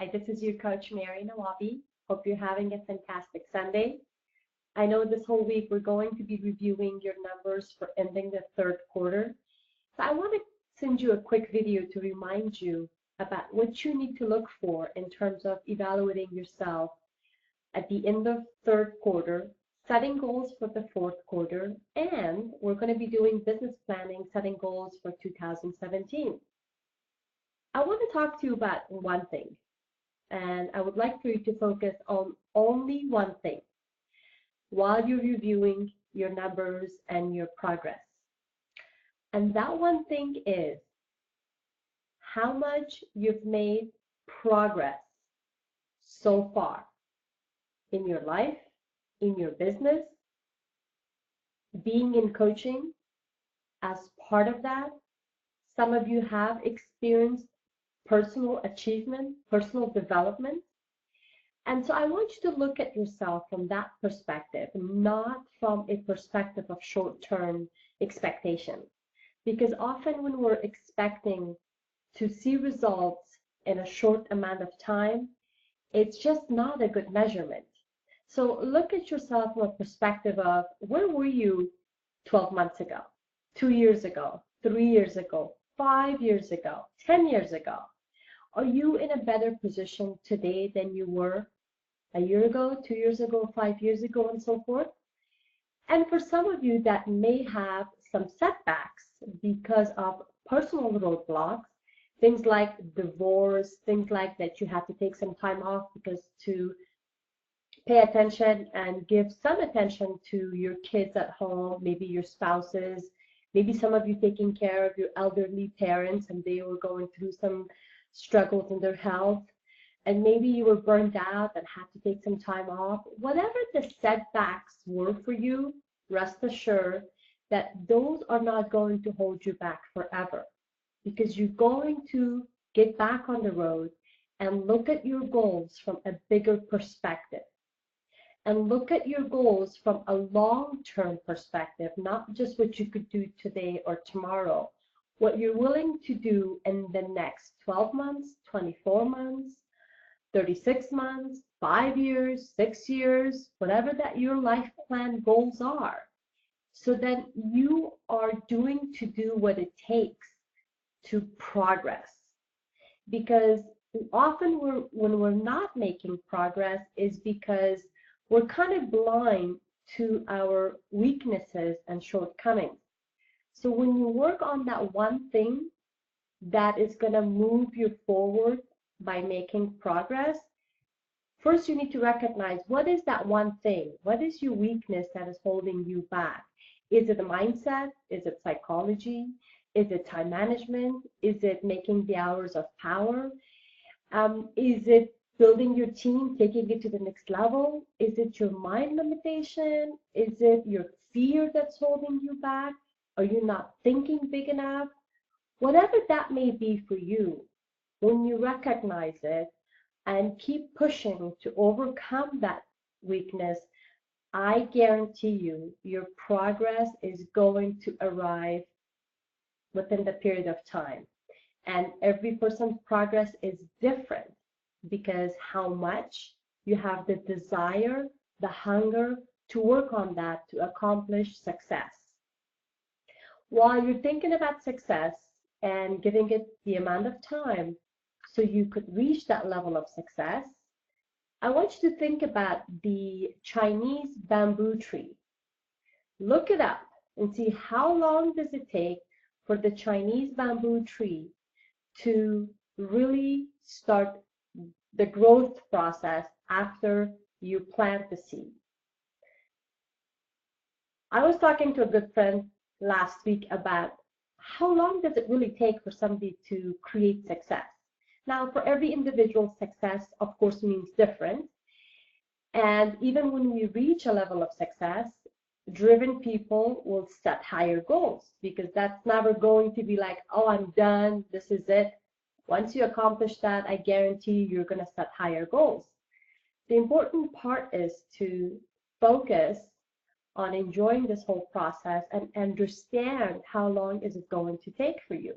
Hi, this is your coach, Mary Nawabi. Hope you're having a fantastic Sunday. I know this whole week we're going to be reviewing your numbers for ending the third quarter. So I want to send you a quick video to remind you about what you need to look for in terms of evaluating yourself at the end of third quarter, setting goals for the fourth quarter, and we're going to be doing business planning, setting goals for 2017. I want to talk to you about one thing, and I would like for you to focus on only one thing while you're reviewing your numbers and your progress. And that one thing is how much you've made progress so far in your life, in your business, being in coaching. As part of that, some of you have experienced personal achievement, personal development. And so I want you to look at yourself from that perspective, not from a perspective of short-term expectation. Because often when we're expecting to see results in a short amount of time, it's just not a good measurement. So look at yourself from a perspective of where were you 12 months ago, 2 years ago, 3 years ago, 5 years ago, 10 years ago? Are you in a better position today than you were a year ago, 2 years ago, 5 years ago, and so forth? And for some of you that may have some setbacks because of personal roadblocks, things like divorce, things like that you have to take some time off because to pay attention and give some attention to your kids at home, maybe your spouses, maybe some of you taking care of your elderly parents and they were going through some struggles in their health, and maybe you were burned out and had to take some time off. Whatever the setbacks were for you, rest assured that those are not going to hold you back forever, because you're going to get back on the road and look at your goals from a bigger perspective, and look at your goals from a long-term perspective, not just what you could do today or tomorrow, what you're willing to do in the next 12 months, 24 months, 36 months, 5 years, 6 years, whatever that your life plan goals are, so that you are doing to do what it takes to progress. Because often when we're not making progress is because we're kind of blind to our weaknesses and shortcomings. So when you work on that one thing that is going to move you forward by making progress, first you need to recognize what is that one thing? What is your weakness that is holding you back? Is it a mindset? Is it psychology? Is it time management? Is it making the hours of power? Is it building your team, taking it to the next level? Is it your mind limitation? Is it your fear that's holding you back? Are you not thinking big enough? Whatever that may be for you, when you recognize it and keep pushing to overcome that weakness, I guarantee you your progress is going to arrive within the period of time. And every person's progress is different because how much you have the desire, the hunger to work on that to accomplish success. While you're thinking about success and giving it the amount of time so you could reach that level of success, I want you to think about the Chinese bamboo tree. Look it up and see how long does it take for the Chinese bamboo tree to really start the growth process after you plant the seed. I was talking to a good friend last week about how long does it really take for somebody to create success. Now, for every individual, success, of course, means different. And even when we reach a level of success, driven people will set higher goals, because that's never going to be like, oh, I'm done, this is it. Once you accomplish that, I guarantee you're going to set higher goals. The important part is to focus on enjoying this whole process and understand how long is it going to take for you.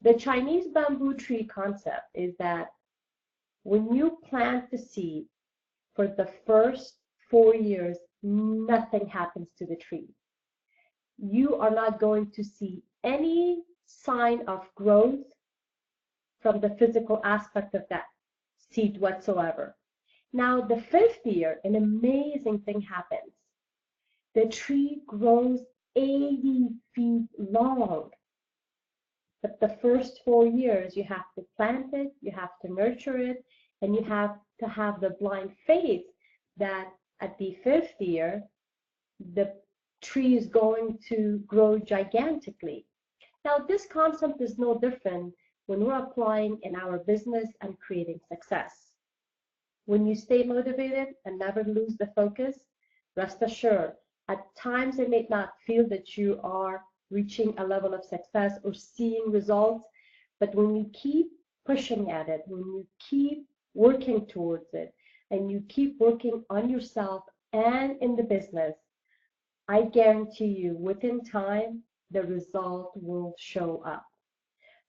The Chinese bamboo tree concept is that When you plant the seed, for the first 4 years, nothing happens to the tree. You are not going to see any sign of growth from the physical aspect of that seed whatsoever. Now, the 5th year, an amazing thing happens. The tree grows 80 feet long. But the first 4 years, you have to plant it, you have to nurture it, and you have to have the blind faith that at the 5th year, the tree is going to grow gigantically. Now, this concept is no different when we're applying in our business and creating success. When you stay motivated and never lose the focus, rest assured, at times it may not feel that you are reaching a level of success or seeing results, but when you keep pushing at it, when you keep working towards it, and you keep working on yourself and in the business, I guarantee you within time, the result will show up.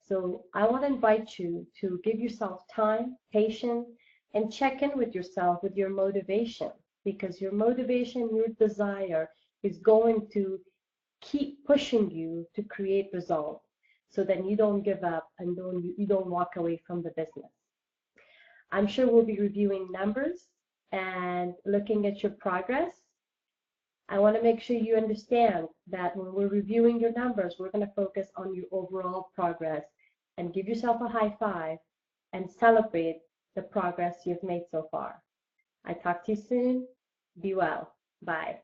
So I want to invite you to give yourself time, patience, and check in with yourself with your motivation, because your motivation, your desire is going to keep pushing you to create results so that you don't give up and you don't walk away from the business. I'm sure we'll be reviewing numbers and looking at your progress. I want to make sure you understand that when we're reviewing your numbers, we're going to focus on your overall progress and give yourself a high five and celebrate the progress you've made so far. I talk to you soon. Be well. Bye.